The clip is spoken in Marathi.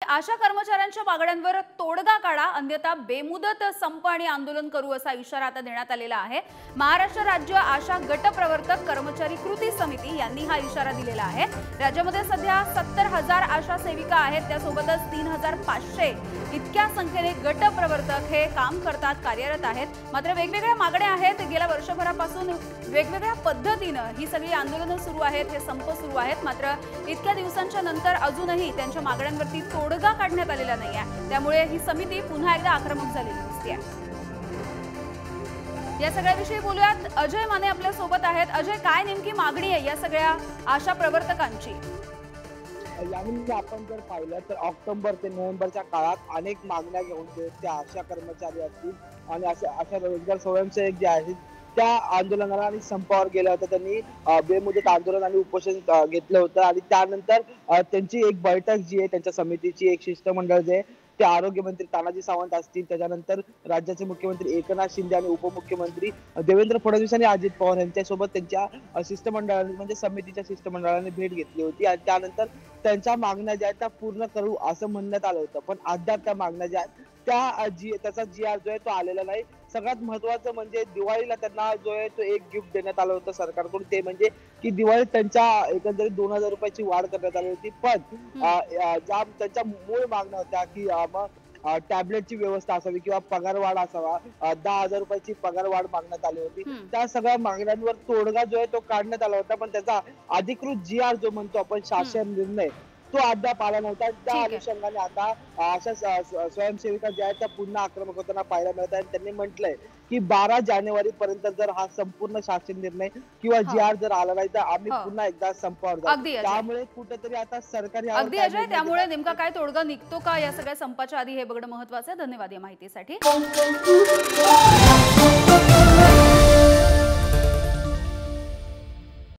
आशा कर्मचाऱ्यांच्या मागण्यांवर तोडगा काढा, अन्यथा बेमुदत संप आणि आंदोलन करू असा इशारा आता देण्यात आलेला आहे। महाराष्ट्र राज्य आशा गट प्रवर्तक कर्मचारी कृती समिती यांनी हा इशारा दिलेला आहे। राज्यामध्ये सध्या 70,000 आशा सेविका आहेत, त्यासोबतच 3,500 इतक्या संख्येने गट प्रवर्तक हे काम करतात, कार्यरत आहेत। मात्र वेगवेगळ्या मागण्या आहेत। गेल्या वर्षभरापासून वेगवेगळ्या पद्धतीने ही सगळी आंदोलनं सुरू आहेत, हे संप सुरू आहेत। मात्र इतक्या दिवसांच्या नंतर अजूनही त्यांच्या मागण्यांवरती तोडगा काढण्यात आलेला नाहीये, त्यामुळे ही समिती पुन्हा एकदा आक्रमक झालेली दिसते। या सगळ्याविषयी बोलूयात, अजय माने आपल्या सोबत आहेत। अजय, काय नेमकी मागणी आहे या सगळ्या आशा प्रवर्तकांची? यामध्ये आपण जर पाहिलं तर ऑक्टोबर ते नोव्हेंबरच्या काळात अनेक मागण्या घेऊन त्या आशा कर्मचारी असतील आणि अशा रोजगार स्वयंसेवक जे आहेत त्या आंदोलनाला आणि संपावर गेल्या होत्या। त्यांनी बेमुदत आंदोलन आणि उपोषण घेतलं होतं आणि त्यानंतर त्यांची एक बैठक जी आहे त्यांच्या समितीची एक शिष्टमंडळ जे ते आरोग्यमंत्री तानाजी सावंत असतील, त्याच्यानंतर राज्याचे मुख्यमंत्री एकनाथ शिंदे आणि उपमुख्यमंत्री देवेंद्र फडणवीस आणि अजित पवार यांच्यासोबत त्यांच्या शिष्टमंडळाने म्हणजे समितीच्या शिष्टमंडळाने भेट घेतली होती आणि त्यानंतर त्यांच्या मागण्या ज्या आहेत त्या पूर्ण करू असं म्हणण्यात आलं होतं। पण अद्याप त्या मागण्या ज्या आहेत त्याचा GR जो आहे तो आलेला नाही। सगळ्यात महत्त्वाचं म्हणजे दिवाळीला त्यांना जो आहे तो एक गिफ्ट देण्यात आलं होतं सरकारकडून, ते म्हणजे की दिवाळीत त्यांच्या एकंदरीत 2,000 रुपयाची वाढ करण्यात आली होती। पण ज्या त्यांच्या मूळ मागण्या होत्या की टॅबलेटची व्यवस्था असावी किंवा पगारवाढ असावा, 10,000 रुपयाची पगारवाढ मागण्यात आली होती। त्या सगळ्या मागण्यांवर तोडगा जो आहे तो काढण्यात आला होता, पण त्याचा अधिकृत GR जो म्हणतो आपण शासन निर्णय तो अद्याप आला नव्हता। त्या अनुषंगाने आता अशा स्वयंसेविका ज्या आहेत त्या पुन्हा आक्रमक होताना पाहायला मिळत आहे। त्यांनी म्हटलंय की 12 जानेवारी पर्यंत जर हा संपूर्ण शासन निर्णय किंवा GR जर आला नाही तर आम्ही पुन्हा एकदा संपावर जाऊ। त्यामुळे कुठेतरी आता सरकारी अगदी अजय, त्यामुळे नेमका काय तोडगा निघतो का या सगळ्या संपाच्या आधी हे बघणं महत्त्वाचं आहे। धन्यवाद या माहितीसाठी।